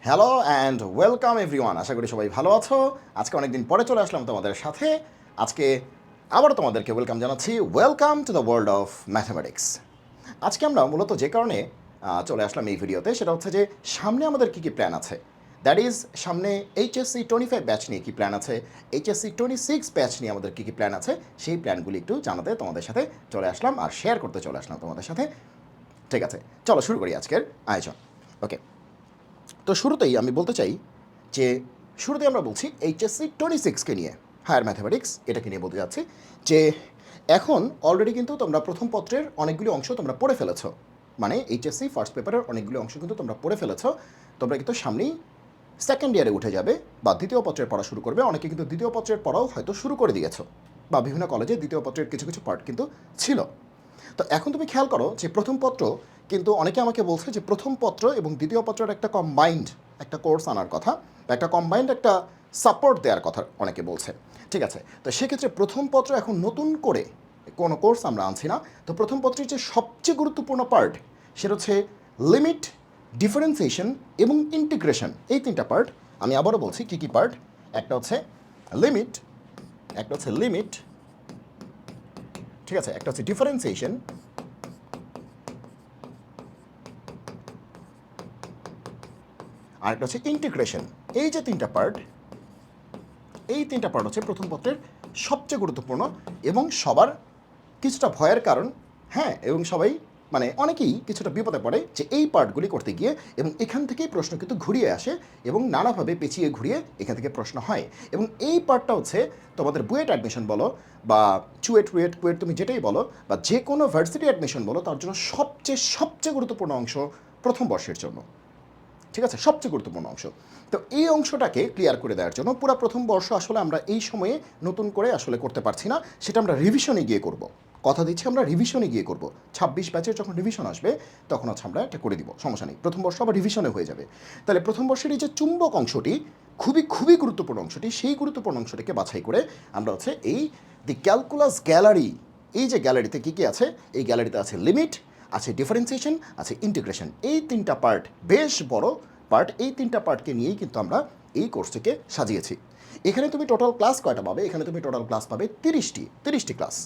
Hello and welcome everyone. আশা করি সবাই ভালো আছো। আজকে অনেকদিন পরে চলে আসলাম তোমাদের সাথে। আজকে আবার তোমাদেরকে ওয়েলকাম জানাচ্ছি। Welcome to the world of mathematics. আজকে আমরা মূলত যে কারণে চলে আসলাম এই ভিডিওতে, সেটা হচ্ছে যে সামনে আমাদের কী কী প্ল্যান আছে। দ্যাট ইজ, সামনে এইচএসসি 25 ব্যাচ নিয়ে কী প্ল্যান আছে, এইচএসসি 26 ব্যাচ নিয়ে আমাদের কী কী প্ল্যান আছে, সেই প্ল্যানগুলি একটু জানাতে তোমাদের সাথে চলে আসলাম আর শেয়ার করতে চলে আসলাম তোমাদের সাথে। ঠিক আছে, চলো শুরু করি আজকের আয়োজন। ওকে, তো শুরুতেই আমি বলতে চাই যে শুরুতেই আমরা বলছি এইচএসসি 26কে নিয়ে, হায়ার ম্যাথামেটিক্স এটাকে নিয়ে বলতে যাচ্ছি যে এখন অলরেডি কিন্তু তোমরা প্রথম পত্রের অনেকগুলি অংশ তোমরা পড়ে ফেলেছ। মানে এইচএসসি ফার্স্ট পেপারের অনেকগুলি অংশ কিন্তু তোমরা পড়ে ফেলেছ। তোমরা কিন্তু সামনেই সেকেন্ড ইয়ারে উঠে যাবে বা দ্বিতীয় পত্রের পড়া শুরু করবে। অনেকে কিন্তু দ্বিতীয় পত্রের পড়াও হয়তো শুরু করে দিয়েছো, বা বিভিন্ন কলেজে দ্বিতীয় পত্রের কিছু কিছু পার্ট কিন্তু ছিল। তো এখন তুমি খেয়াল করো যে প্রথম পত্র কিন্তু অনেকে আমাকে বলছে যে প্রথম পত্র এবং দ্বিতীয় পত্রের একটা কম্বাইন্ড একটা কোর্স আনার কথা, বা একটা কম্বাইন্ড একটা সাপোর্ট দেওয়ার কথা অনেকে বলছে। ঠিক আছে, তো সেক্ষেত্রে প্রথম পত্র এখন নতুন করে কোনো কোর্স আমরা আনছি না। তো প্রথম পত্রের যে সবচেয়ে গুরুত্বপূর্ণ পার্ট, সেটা হচ্ছে লিমিট, ডিফারেন্সিয়েশন এবং ইন্টিগ্রেশন। এই তিনটা পার্ট আমি আবারও বলছি কী কী পার্ট। একটা হচ্ছে লিমিট, ঠিক আছে, একটা হচ্ছে ডিফারেন্সিয়েশন, আর একটা হচ্ছে ইন্টিগ্রেশন। এই যে তিনটা পার্ট, এই তিনটা পার্ট হচ্ছে প্রথম পত্রের সবচেয়ে গুরুত্বপূর্ণ এবং সবার কিছুটা ভয়ের কারণ। হ্যাঁ, এবং সবাই মানে অনেকেই কিছুটা বিপদে পড়ে যে এই পার্টগুলি করতে গিয়ে, এবং এখান থেকেই প্রশ্ন কিন্তু ঘুরিয়ে আসে এবং নানাভাবে পেঁচিয়ে ঘুরিয়ে এখান থেকে প্রশ্ন হয়। এবং এই পার্টটা হচ্ছে তোমাদের বুয়েট অ্যাডমিশন বলো বা চুয়েট রুয়েট কুয়েট তুমি যেটাই বলো, বা যে কোনো ভার্সিটি অ্যাডমিশন বলো, তার জন্য সবচেয়ে গুরুত্বপূর্ণ অংশ প্রথম বর্ষের জন্য। ঠিক আছে, সবচেয়ে গুরুত্বপূর্ণ অংশ। তো এই অংশটাকে ক্লিয়ার করে দেওয়ার জন্য পুরো প্রথম বর্ষ আসলে আমরা এই সময়ে নতুন করে আসলে করতে পারছি না, সেটা আমরা রিভিশনে গিয়ে করব। কথা দিচ্ছি, আমরা রিভিশনে গিয়ে করব। 26 ব্যাচের যখন রিভিশন আসবে তখন হচ্ছে আমরা এটা করে দিব, সমস্যা নেই। প্রথম বর্ষ আবার রিভিশনে হয়ে যাবে। তাহলে প্রথম বর্ষের এই যে চুম্বক অংশটি, খুবই খুবই গুরুত্বপূর্ণ অংশটি, সেই গুরুত্বপূর্ণ অংশটিকে বাছাই করে আমরা হচ্ছে এই দি ক্যালকুলাস গ্যালারি, এই যে গ্যালারিতে কী কী আছে, এই গ্যালারিতে আছে লিমিট, আছে ডিফারেন্সিয়েশন, আছে ইন্টিগ্রেশন। এই তিনটা পার্ট বেশ বড় পার্ট। এই তিনটা পার্টকে নিয়েই কিন্তু আমরা এই কোর্সটিকে সাজিয়েছি। এখানে তুমি টোটাল ক্লাস কয়টা পাবে? এখানে তুমি টোটাল ক্লাস পাবে 30টি ক্লাস।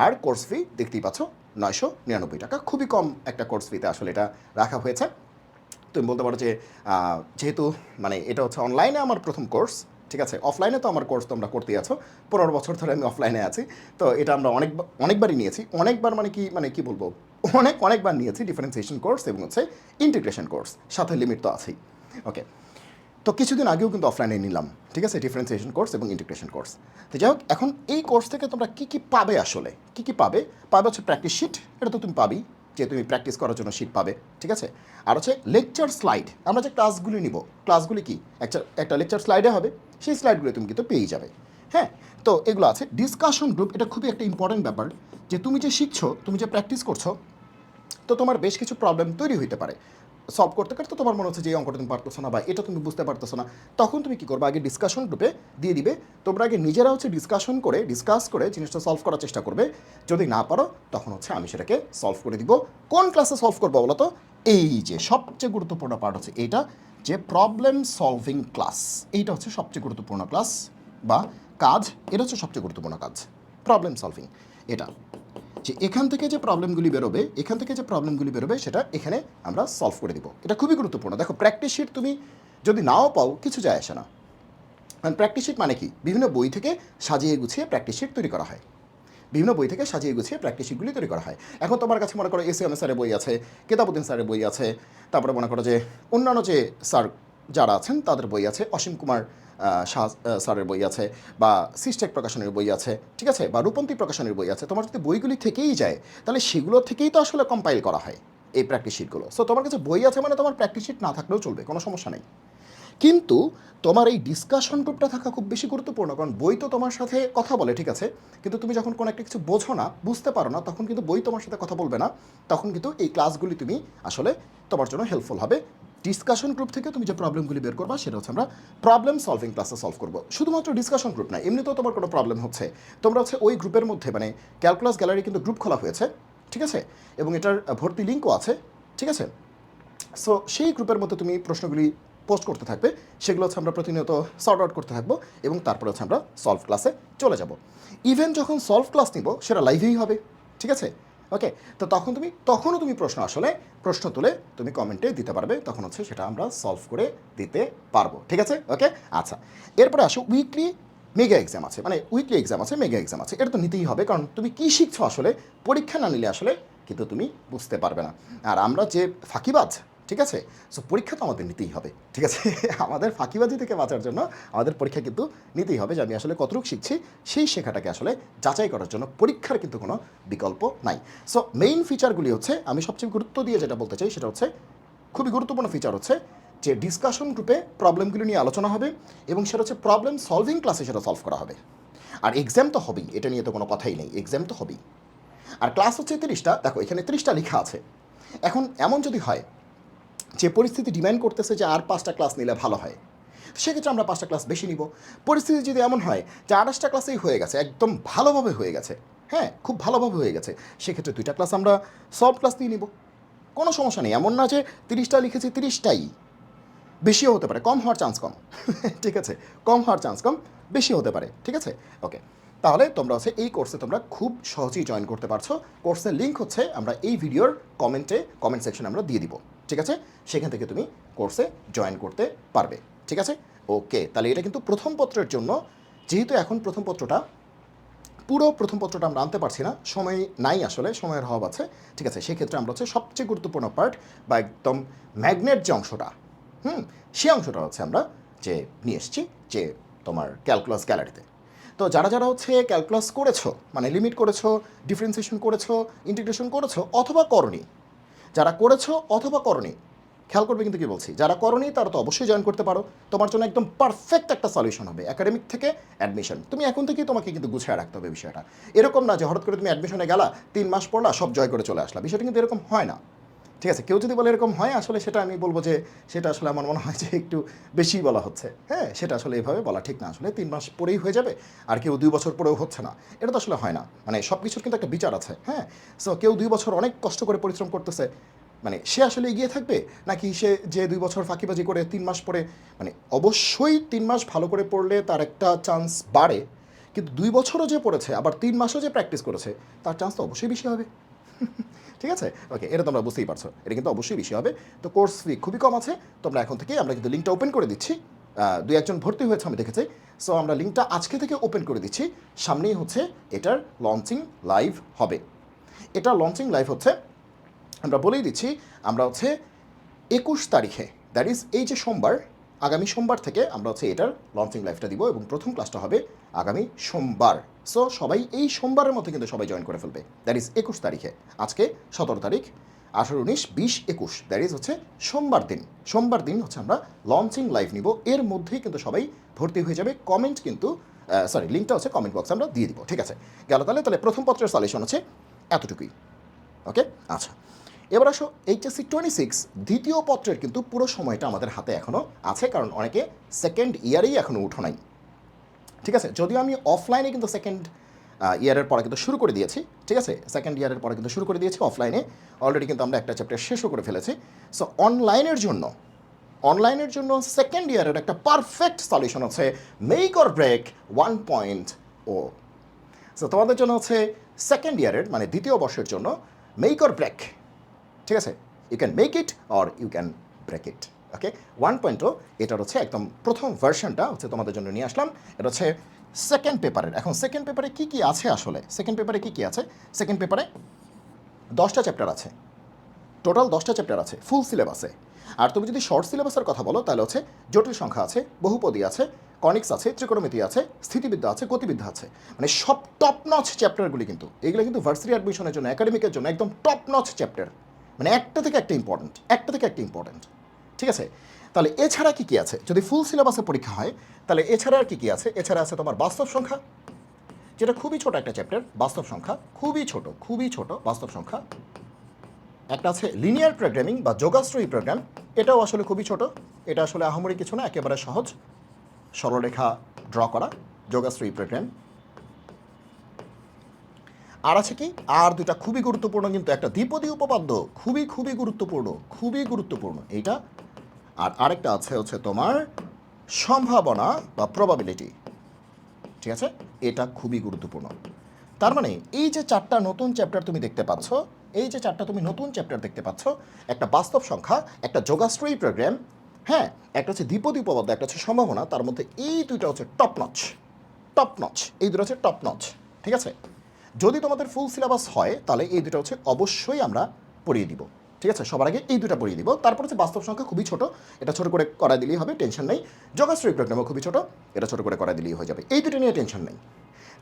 আর কোর্স ফি দেখতেই পাচ্ছ 999 টাকা। খুবই কম একটা কোর্স ফিতে আসলে এটা রাখা হয়েছে। তুমি বলতে পারো যে যেহেতু মানে এটা হচ্ছে অনলাইনে আমার প্রথম কোর্স, ঠিক আছে, অফলাইনে তো আমার কোর্স তোমরা করতেই আছো, 15 বছর ধরে আমি অফলাইনে আছি। তো এটা আমরা অনেকবারই নিয়েছি। অনেকবার মানে কি বলবো, অনেকবার নিয়েছি ডিফারেন্সিয়েশন কোর্স এবং হচ্ছে ইন্টিগ্রেশন কোর্স, সাথে লিমিট তো আছেই। ওকে, তো কিছুদিন আগেও কিন্তু অফলাইনে নিলাম, ঠিক আছে, ডিফারেন্সিয়েশন কোর্স এবং ইন্টিগ্রেশন কোর্স। তো যাই হোক, এখন এই কোর্স থেকে তোমরা কী কী পাবে, আসলে কী কী পাবে? পাবে হচ্ছে প্র্যাকটিস শিট, এটা তো তুমি পাবেই, যে তুমি প্র্যাকটিস করার জন্য শিট পাবে, ঠিক আছে। আর হচ্ছে লেকচার স্লাইড, আমরা যে ক্লাসগুলি নিব, ক্লাসগুলি কি একটা লেকচার স্লাইডে হবে, সেই স্লাইডগুলো তুমি কিন্তু পেয়ে যাবে। হ্যাঁ, তো এগুলো আছে। ডিসকাশন গ্রুপ, এটা খুবই একটা ইম্পর্টেন্ট ব্যাপার, যে তুমি যে শিখছো, তুমি যে প্র্যাকটিস করছো, তো তোমার বেশ কিছু প্রবলেম তৈরি হইতে পারে সলভ করতে করতে। তোমার মনে হচ্ছে যে এই অঙ্কটা তুমি পারতেছো না বা এটা তুমি বুঝতে পারতেছো না, তখন তুমি কী করবে? আগে ডিসকাশন গ্রুপে দিয়ে দিবে। তোমরা আগে নিজেরা হচ্ছে ডিসকাস করে জিনিসটা সলভ করার চেষ্টা করবে। যদি না পারো তখন হচ্ছে আমি সেটাকে সলভ করে দিব। কোন ক্লাসে সলভ করবো বলো তো? এই যে সবচেয়ে গুরুত্বপূর্ণ পার্ট হচ্ছে এইটা, যে প্রবলেম সলভিং ক্লাস। এইটা হচ্ছে সবচেয়ে গুরুত্বপূর্ণ ক্লাস বা কাজ। এটা হচ্ছে সবচেয়ে গুরুত্বপূর্ণ কাজ, প্রবলেম সলভিং। এটা যে এখান থেকে যে প্রবলেমগুলি বেরোবে সেটা এখানে আমরা সলভ করে দিব। এটা খুবই গুরুত্বপূর্ণ। দেখো, প্র্যাকটিস শিট তুমি যদি নাও পাও কিছু যায় আসে না। কারণ প্র্যাকটিস শিট মানে কি? বিভিন্ন বই থেকে সাজিয়ে গুছিয়ে প্র্যাকটিস শিট তৈরি করা হয়। প্র্যাকটিস শিটগুলি তৈরি করা হয়। এখন তোমার কাছে মনে করো এসএম স্যারের বই আছে, কেতাবুদ্দিন স্যারের বই আছে, তারপরে মনে করো যে অন্যান্য যে স্যার যারা আছেন তাদের বই আছে, অসীম কুমার শাহ স্যারের বই আছে, বা সিস্টেক প্রকাশনের বই আছে, ঠিক আছে, বা রূপন্তী প্রকাশনের বই আছে। তোমার যদি বইগুলি থেকেই যায়, তাহলে সেগুলো থেকেই তো আসলে কম্পাইল করা হয় এই প্র্যাকটিস শিটগুলো। সো তোমার কাছে বই আছে মানে তোমার প্র্যাকটিস শিট না থাকলেও চলবে, কোনো সমস্যা নেই। কিন্তু তোমার এই ডিসকাশন গ্রুপটা থাকা খুব বেশি গুরুত্বপূর্ণ, কারণ বই তো তোমার সাথে কথা বলে, ঠিক আছে, কিন্তু তুমি যখন কোনো একটা কিছু বোঝো না, বুঝতে পারো না, তখন কিন্তু বই তোমার সাথে কথা বলবে না। তখন কিন্তু এই ক্লাসগুলি তুমি আসলে তোমার জন্য হেল্পফুল হবে। ডিসকাশন গ্রুপ থেকে তুমি যে প্রবলেমগুলি বের করবা সেটা হচ্ছে আমরা প্রবলেম সলভিং ক্লাসে সলভ করবো। শুধুমাত্র ডিসকাশন গ্রুপ না, এমনিতেও তোমার কোনো প্রবলেম হচ্ছে, তোমরা হচ্ছে ওই গ্রুপের মধ্যে মানে ক্যালকুলাস গ্যালারি কিন্তু গ্রুপ খোলা হয়েছে, ঠিক আছে, এবং এটার ভর্তি লিঙ্কও আছে, ঠিক আছে। সো সেই গ্রুপের মধ্যে তুমি প্রশ্নগুলি পোস্ট করতে থাকবে, সেগুলো হচ্ছে আমরা প্রতিনিয়ত সর্ট আউট করতে থাকবো এবং তারপরে হচ্ছে আমরা সলভ ক্লাসে চলে যাব। ইভেন যখন সলভ ক্লাস নিব সেটা লাইভেই হবে, ঠিক আছে? ওকে, তো তখনও তুমি প্রশ্ন তুলে তুমি কমেন্টে দিতে পারবে, তখন হচ্ছে সেটা আমরা সলভ করে দিতে পারবো, ঠিক আছে? ওকে, আচ্ছা, এরপরে আসো উইকলি মেগা এক্সাম আছে, মানে উইকলি এক্সাম আছে, মেগা এক্সাম আছে, এটা তো নিতেই হবে, কারণ তুমি কী শিখছো আসলে পরীক্ষা না নিলে আসলে কিন্তু তুমি বুঝতে পারবে না। আর আমরা যে ফাঁকিবাজ, ঠিক আছে, সো পরীক্ষা তো আমাদের নিতেই হবে, ঠিক আছে? আমাদের ফাঁকিবাজি থেকে বাঁচার জন্য আমাদের পরীক্ষা কিন্তু নিতেই হবে, যে আমি আসলে কতটুকু শিখছি সেই শেখাটাকে আসলে যাচাই করার জন্য পরীক্ষার কিন্তু কোনো বিকল্প নাই। সো মেইন ফিচারগুলি হচ্ছে, আমি সবচেয়ে গুরুত্ব দিয়ে যেটা বলতে চাই সেটা হচ্ছে, খুবই গুরুত্বপূর্ণ ফিচার হচ্ছে যে ডিসকাশন গ্রুপে প্রবলেমগুলো নিয়ে আলোচনা হবে এবং সেটা হচ্ছে প্রবলেম সলভিং ক্লাসে সেটা সলভ করা হবে। আর এক্সাম তো হবেই, এটা নিয়ে তো কোনো কথাই নেই, এক্সাম তো হবেই। আর ক্লাস হচ্ছে 30টা, দেখো এখানে 30টা লেখা আছে। এখন এমন যদি হয় যে পরিস্থিতি ডিমান্ড করতেছে যে আর 5টা ক্লাস নিলে ভালো হয়, সেক্ষেত্রে আমরা 5টা ক্লাস বেশি নিব। পরিস্থিতি যদি এমন হয় যে 28টা ক্লাসেই হয়ে গেছে, একদম ভালোভাবে হয়ে গেছে, হ্যাঁ খুব ভালোভাবে হয়ে গেছে, সেক্ষেত্রে 2টা ক্লাস আমরা সলভ ক্লাস দিয়ে নিব, কোনো সমস্যা নেই। এমন না যে 30টা লিখেছি 30টাই, বেশিও হতে পারে, কম হওয়ার চান্স কম ঠিক আছে, কম হওয়ার চান্স কম, বেশি হতে পারে, ঠিক আছে? ওকে, তাহলে তোমরা হচ্ছে এই কোর্সে তোমরা খুব সহজেই জয়েন করতে পারছো। কোর্সের লিঙ্ক হচ্ছে আমরা এই ভিডিওর কমেন্ট সেকশনে আমরা দিয়ে দিব, ঠিক আছে? সেখান থেকে তুমি কোর্সে জয়েন করতে পারবে, ঠিক আছে? ওকে, তাহলে এটা কিন্তু প্রথম পত্রের জন্য, যেহেতু এখন পুরো প্রথম পত্রটা আমরা আনতে পারছি না, সময় নাই, আসলে সময়ের অভাব আছে, ঠিক আছে? সেক্ষেত্রে আমরা হচ্ছে সবচেয়ে গুরুত্বপূর্ণ পার্ট বা একদম ম্যাগনেট যে অংশটা, সেই অংশটা হচ্ছে আমরা যে নিয়ে এসেছি, যে তোমার ক্যালকুলাস গ্যালারিতে। তো যারা হচ্ছে ক্যালকুলাস করেছো, মানে লিমিট করেছো, ডিফারেন্সিয়েশন করেছো, ইন্টিগ্রেশন করেছো অথবা করনি, যারা করেছো অথবা করনি, খেয়াল করবে কিন্তু কি বলছি, যারা করনি তারা তো অবশ্যই জয়েন করতে পারো, তোমার জন্য একদম পারফেক্ট একটা সলিউশন হবে। একাডেমিক থেকে অ্যাডমিশন, তুমি এখন থেকেই তোমাকে কিন্তু গুছিয়ে রাখতে হবে বিষয়টা। এরকম না যে হঠাৎ করে তুমি অ্যাডমিশনে গেলা, 3 মাস পড়লা, সব জয় করে চলে আসলা, বিষয়টা কিন্তু এরকম হয় না, ঠিক আছে? কেউ যদি বলে এরকম হয়, আসলে সেটা আমি বলবো যে সেটা আসলে আমার মনে হয় যে একটু বেশি বলা হচ্ছে, হ্যাঁ, সেটা আসলে এভাবে বলা ঠিক না। আসলে 3 মাস পরেই হয়ে যাবে আর কেউ 2 বছর পরেও হচ্ছে না, এটা তো আসলে হয় না। মানে সব কিছুর কিন্তু একটা বিচার আছে, হ্যাঁ। সো কেউ 2 বছর অনেক কষ্ট করে পরিশ্রম করতেছে, মানে সে আসলে এগিয়ে থাকবে, নাকি সে যে 2 বছর ফাঁকিবাজি করে 3 মাস পরে, মানে অবশ্যই 3 মাস ভালো করে পড়লে তার একটা চান্স বাড়ে, কিন্তু 2 বছরও যে পড়েছে আবার 3 মাসও যে প্র্যাকটিস করেছে, তার চান্স তো অবশ্যই বেশি হবে ঠিক আছে? ওকে, এটা তোমরা বুঝতেই পারছো, এটা কিন্তু অবশ্যই বেশি হবে। তো কোর্স ফি খুবই কম আছে, তোমরা এখন থেকে, আমরা কিন্তু লিঙ্কটা ওপেন করে দিচ্ছি, 2-1 ভর্তি হয়েছে আমি দেখেছি। সো আমরা লিঙ্কটা আজকে থেকে ওপেন করে দিচ্ছি, সামনেই হচ্ছে এটার লঞ্চিং লাইভ হবে। এটা লঞ্চিং লাইভ হচ্ছে, আমরা বলেই দিচ্ছি, আমরা হচ্ছে 21 তারিখে, দ্যাট ইজ এই যে সোমবার, আগামী সোমবার থেকে আমরা হচ্ছে এটার লঞ্চিং লাইভটা দিব এবং প্রথম ক্লাসটা হবে আগামী সোমবার। সো সবাই এই সোমবারের মধ্যে কিন্তু সবাই জয়েন করে ফেলবে, দ্যাট ইজ 21 তারিখে। আজকে 17 তারিখ, 18, 19, 20, 21, দ্যাট ইজ হচ্ছে সোমবার দিন হচ্ছে আমরা লঞ্চিং লাইভ নিব। এর মধ্যেই কিন্তু সবাই ভর্তি হয়ে যাবে। কমেন্ট কিন্তু লিঙ্কটা হচ্ছে কমেন্ট বক্সে আমরা দিয়ে দিব, ঠিক আছে? গেল, তাহলে প্রথম পত্রের সলিউশন হচ্ছে এতটুকুই, ওকে? আচ্ছা, এবার আসো এইচএসসি 26 দ্বিতীয় পত্রের কিন্তু পুরো সময়টা আমাদের হাতে এখনও আছে, কারণ অনেকে সেকেন্ড ইয়ারেই এখনও উঠো নাই, ঠিক আছে? যদিও আমি অফলাইনে কিন্তু সেকেন্ড ইয়ারের পরে কিন্তু শুরু করে দিয়েছি, ঠিক আছে? সেকেন্ড ইয়ারের পরে কিন্তু শুরু করে দিয়েছি অফলাইনে, অলরেডি কিন্তু আমরা একটা চ্যাপ্টার শেষও করে ফেলেছি। সো অনলাইনের জন্য সেকেন্ড ইয়ারের একটা পারফেক্ট সলিউশন হচ্ছে মেক অর ব্রেক 1.0। সো তোমাদের জন্য হচ্ছে সেকেন্ড ইয়ারের, মানে দ্বিতীয় বর্ষের জন্য মেক অর ব্রেক, ঠিক আছে? You can make it or you can break it, okay? 1.0 এটার হচ্ছে একদম প্রথম ভার্সনটা হচ্ছে তোমাদের জন্য নিয়ে আসলাম। এটা হচ্ছে সেকেন্ড পেপারের। এখন সেকেন্ড পেপারে কী কী আছে আসলে, সেকেন্ড পেপারে 10টা চ্যাপ্টার আছে, টোটাল 10টা চ্যাপ্টার আছে ফুল সিলেবাসে। আর তুমি যদি শর্ট সিলেবাসের কথা বলো, তাহলে হচ্ছে জটিল সংখ্যা আছে, বহুপদী আছে, কনিক্স আছে, ত্রিকোণমিতি আছে, স্থিতিবিদ্যা আছে, গতিবিদ্যা আছে, মানে সব টপ নচ চ্যাপ্টারগুলি কিন্তু, এগুলো কিন্তু ভার্সিটি অ্যাডমিশনের জন্য, একাডেমিকের জন্য একদম টপ নচ চ্যাপ্টার, মানে একটা থেকে একটা ইম্পর্টেন্ট, ঠিক আছে? তাহলে এছাড়া কী আছে, যদি ফুল সিলেবাসে পরীক্ষা হয় তাহলে এছাড়া আর কী আছে? এছাড়া আছে তোমার বাস্তব সংখ্যা, যেটা খুবই ছোট একটা চ্যাপ্টার, বাস্তব সংখ্যা খুবই ছোট বাস্তব সংখ্যা। একটা আছে লিনিয়ার প্রোগ্রামিং বা যোগাশ্রয়ী প্রোগ্রাম, এটাও আসলে খুবই ছোট, এটা আসলে আহামরি কিছু না, একেবারে সহজ, সরলরেখা ড্র করা যোগাশ্রয়ী প্রোগ্রাম। আর আছে কি, আর দুটা খুবই গুরুত্বপূর্ণ, কিন্তু একটা দ্বিপদী উপপাদ্য, খুবই গুরুত্বপূর্ণ এইটা, আর আরেকটা হচ্ছে তোমার সম্ভাবনা বা প্রবাবিলিটি। ঠিক আছে, এটা খুবই গুরুত্বপূর্ণ। তার মানে এই যে চারটা নতুন চ্যাপ্টার তুমি দেখতে পাচ্ছ, এই যে চারটা তুমি নতুন চ্যাপ্টার দেখতে পাচ্ছ, একটা বাস্তব সংখ্যা, একটা যোগাশ্রয়ী প্রোগ্রাম, হ্যাঁ, একটা হচ্ছে দ্বিপদী উপপাদ্য, একটা হচ্ছে সম্ভাবনা, তার মধ্যে এই দুইটা হচ্ছে টপ নচ, টপ নচ, এই দুটো হচ্ছে টপ নচ। ঠিক আছে, যদি তোমাদের ফুল সিলেবাস হয় তাহলে এই দুটো হচ্ছে অবশ্যই আমরা পড়িয়ে দিব। ঠিক আছে, সবার আগে এই দুটো পড়িয়ে দিব। তারপর হচ্ছে বাস্তব সংখ্যা খুবই ছোট, এটা ছোট করে করা দিলেই হবে, টেনশন নেই। যোগাশ্রয়ী প্রোগ্রামও খুবই ছোট, এটা ছোট করে করা দিলেই হয়ে যাবে, এই দুটো নিয়ে টেনশন নেই।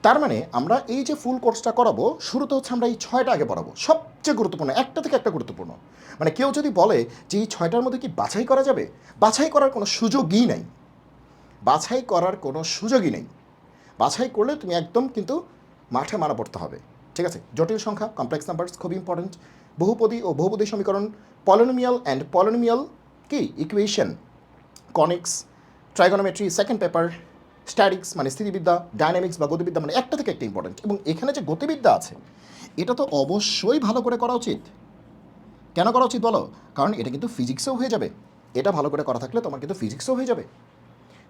তার মানে আমরা এই যে ফুল কোর্সটা করাবো, শুরুতে হচ্ছে আমরা এই 6টা আগে পড়াবো, সবচেয়ে গুরুত্বপূর্ণ, একটা থেকে একটা গুরুত্বপূর্ণ। মানে কেউ যদি বলে যে এই 6টার মধ্যে কি বাছাই করা যাবে, বাছাই করার কোনো সুযোগই নাই, বাছাই করার কোনো সুযোগই নেই। বাছাই করলে তুমি একদম কিন্তু মাঠে মারা পড়তে হবে। ঠিক আছে, জটিল সংখ্যা, কমপ্লেক্স নাম্বারস খুবই ইম্পর্টেন্ট, বহুপদী ও বহুপদী সমীকরণ, পলিনোমিয়াল অ্যান্ড পলিনোমিয়াল কি equation, conics, trigonometry second paper, statics মানে স্থিতিবিদ্যা, ডাইনামিক্স বা গতিবিদ্যা, মানে একটা থেকে একটা ইম্পর্টেন্ট। এবং এখানে যে গতিবিদ্যা আছে এটা তো অবশ্যই ভালো করে করা উচিত। কেন করা উচিত বলো? কারণ এটা কিন্তু ফিজিক্সেও হয়ে যাবে, এটা ভালো করে করা থাকলে তোমার কিন্তু ফিজিক্সও হয়ে যাবে।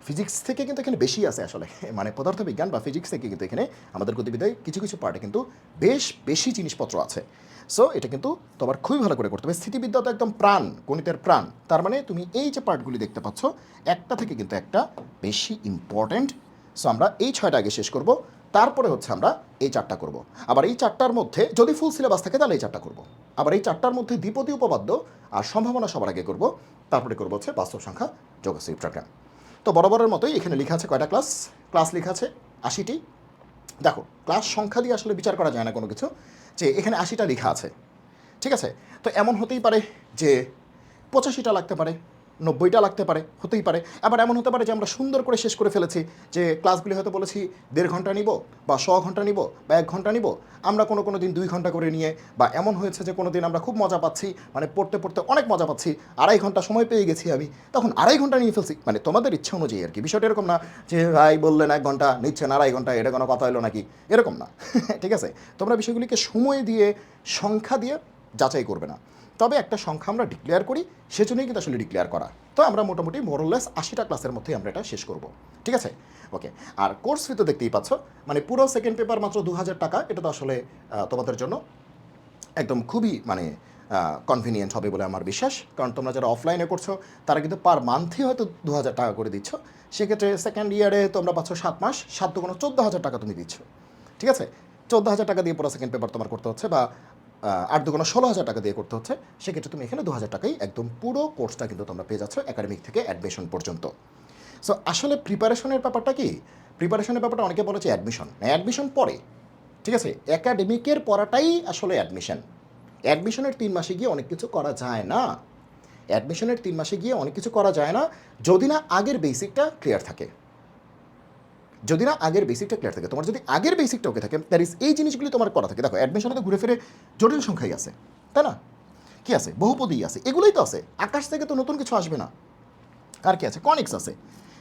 ফিজিক্স থেকে কিন্তু এখানে বেশি আছে আসলে, মানে পদার্থবিজ্ঞান বা ফিজিক্স থেকে কিন্তু এখানে আমাদের গতিবিদ্যায় কিছু কিছু পার্টে কিন্তু বেশ বেশি জিনিসপত্র আছে। সো এটা কিন্তু তোমার খুবই ভালো করে করতে হবে। স্থিতিবিদ্যা তো একদম প্রাণ, গণিতের প্রাণ। তার মানে তুমি এই যে পার্টগুলি দেখতে পাচ্ছ, একটা থেকে কিন্তু একটা বেশি ইম্পর্ট্যান্ট। সো আমরা এই 6টা আগে শেষ করব, তারপরে হচ্ছে আমরা এই 4টা করব। আবার এই 4টার মধ্যে যদি ফুল সিলেবাস থাকে তাহলে এই 4টা করব। আবার এই 4টার মধ্যে দ্বিপদী উপপাদ্য আর সম্ভাবনা সবার আগে করব, তারপরে করবো হচ্ছে বাস্তব সংখ্যা, যোগাশ্রয়ী প্রোগ্রাম। তো বরাবরের মতোই এখানে লেখা আছে কয়টা ক্লাস, ক্লাস লেখা আছে 80টি। দেখো ক্লাস সংখ্যা দিয়ে আসলে বিচার করা যায় না কোনো কিছু, যে এখানে 80টা লেখা আছে। ঠিক আছে, তো এমন হতেই পারে যে 85টা লাগতে পারে, 90টা লাগতে পারে, হতেই পারে। আবার এমন হতে পারে যে আমরা সুন্দর করে শেষ করে ফেলেছি, যে ক্লাসগুলি হয়তো বলেছি 1.5 ঘন্টা নিব বা 100 ঘন্টা নিব বা 1 ঘন্টা নিব, আমরা কোনো দিন 2 ঘন্টা করে নিয়ে, বা এমন হয়েছে যে কোনো দিন আমরা খুব মজা পাচ্ছি, মানে পড়তে পড়তে অনেক মজা পাচ্ছি, 2.5 ঘন্টা সময় পেয়ে গেছি আমি, তখন 2.5 ঘন্টা নিয়ে ফেলছি। মানে তোমাদের ইচ্ছা অনুযায়ী আর কি, বিষয়টা এরকম না যে ভাই বললেন 1 ঘন্টা নিচ্ছেন 2.5 ঘন্টা, এটা কোনো কথা হলো নাকি, এরকম না। ঠিক আছে, তোমরা বিষয়গুলিকে সময় দিয়ে, সংখ্যা দিয়ে যাচাই করবে না। তবে একটা সংখ্যা আমরা ডিক্লেয়ার করি, সেজন্যই কিন্তু আসলে ডিক্লেয়ার করা। তো আমরা মোটামুটি মোরলেস 80টা ক্লাসের মধ্যেই আমরা এটা শেষ করব। ঠিক আছে, ওকে। আর কোর্স ফি তো দেখতেই পাচ্ছ, মানে পুরো সেকেন্ড পেপার মাত্র 2000 টাকা। এটা তো আসলে তোমাদের জন্য একদম খুবই মানে কনভিনিয়েন্ট হবে বলে আমার বিশ্বাস। কারণ তোমরা যারা অফলাইনে করছো তারা কিন্তু পার মান্থই হয়তো 2000 টাকা করে দিচ্ছ, সেক্ষেত্রে সেকেন্ড ইয়ারে তোমরা পাচ্ছ 7 মাস, 7 দুগুণ 14,000 টাকা তুমি দিচ্ছ। ঠিক আছে, 14,000 টাকা দিয়ে পুরো সেকেন্ড পেপার তোমার করতে হচ্ছে, বা 8 দুগুণ 16,000 টাকা দিয়ে করতে হচ্ছে। সেক্ষেত্রে তুমি এখানে 2000 টাকাই একদম পুরো কোর্সটা কিন্তু তোমরা পেয়ে যাচ্ছ একাডেমিক থেকে অ্যাডমিশন পর্যন্ত। সো আসলে প্রিপারেশনের ব্যাপারটা কি, প্রিপারেশনের ব্যাপারটা অনেকে বলেছে অ্যাডমিশন, না অ্যাডমিশন পরে। ঠিক আছে, একাডেমিকের পড়াটাই আসলে অ্যাডমিশন। অ্যাডমিশনের 3 মাসে গিয়ে অনেক কিছু করা যায় না, অ্যাডমিশনের 3 মাসে গিয়ে অনেক কিছু করা যায় না, যদি না আগের বেসিকটা ক্লিয়ার থাকে। যদি না আগের বেসিকটা ক্লিয়ার থাকে, তোমার যদি আগের বেসিকটা ওকে থাকে, দ্যাট ইজ এই জিনিসগুলি তোমার করা থাকে। দেখো অ্যাডমিশনে তো ঘুরে ফিরে জটিল সংখ্যাই আছে, তাই না? কী আছে? বহুপদী আছে, এগুলোই তো আছে, আকাশ থেকে তো নতুন কিছু আসবে না। আর কি আছে? কনিক্স আছে,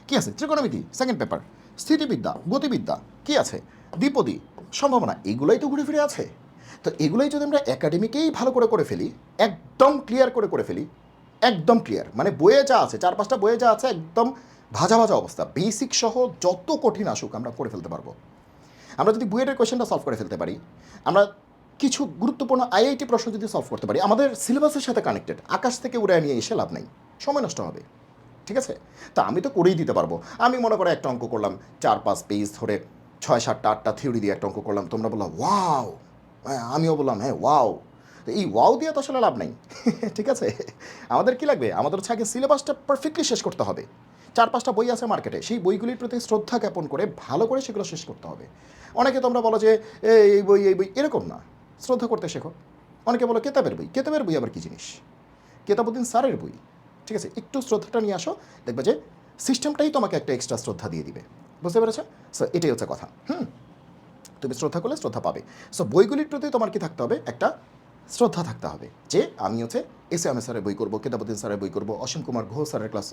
কি আছে? ত্রিকোণমিতি সেকেন্ড পেপার, স্থিতিবিদ্যা, গতিবিদ্যা, কি আছে? দ্বিপদী, সম্ভাবনা, এগুলোই তো ঘুরে ফিরে আছে। তো এগুলোই যদি আমরা একাডেমিকেই ভালো করে করে ফেলি, একদম ক্লিয়ার করে ফেলি, একদম ক্লিয়ার, মানে বইয়ে যা আছে, 4-5টা বইয়ে যা আছে, একদম ভাজা ভাজা অবস্থা, বেসিক সহ যত কঠিন আসুক আমরা করে ফেলতে পারবো। আমরা যদি বুয়েটের কোয়েশ্চেনটা সলভ করে ফেলতে পারি, আমরা কিছু গুরুত্বপূর্ণ আইআইটি প্রশ্ন যদি সলভ করতে পারি, আমাদের সিলেবাসের সাথে কানেক্টেড, আকাশ থেকে উড়ে নিয়ে এসে লাভ নেই, সময় নষ্ট হবে। ঠিক আছে, তা আমি তো করেই দিতে পারবো। আমি মনে করে একটা অঙ্ক করলাম 4-5 পেজ ধরে, 6-7-8টা থিওরি দিয়ে একটা অঙ্ক করলাম, তোমরা বললাম ওয়াও, হ্যাঁ আমিও বললাম হ্যাঁ ওয়াও। তো এই ওয়াও দিয়ে তো আসলে লাভ নেই। ঠিক আছে, আমাদের কি লাগবে? আমাদের হচ্ছে আগে সিলেবাসটা পারফেক্টলি শেষ করতে হবে। 4-5টা বই আছে মার্কেটে, সেই বইগুলির প্রতি শ্রদ্ধা জ্ঞাপন করে ভালো করে সেগুলো শেষ করতে হবে। অনেকে তোমরা বলো যে এই বই এই বই, এরকম না, শ্রদ্ধা করতে শেখো। অনেকে বলো কেতাবের বই, কেতাবের বই আবার কী জিনিস? কেতাবুদ্দিন স্যারের বই। ঠিক আছে, একটু শ্রদ্ধাটা নিয়ে আসো, দেখবে যে সিস্টেমটাই তোমাকে একটা এক্সট্রা শ্রদ্ধা দিয়ে দিবে। বুঝতে পেরেছো? সো এটাই হচ্ছে কথা। তুমি শ্রদ্ধা করলে শ্রদ্ধা পাবে। সো বইগুলির প্রতি তোমার কি থাকতে হবে? একটা শ্রদ্ধা থাকতে হবে, যে আমি হচ্ছে এস এম স্যারের বই করবো, কেতাবুদ্দিন স্যারের বই করবো, অসীম কুমার ঘোষ স্যারের ক্লাস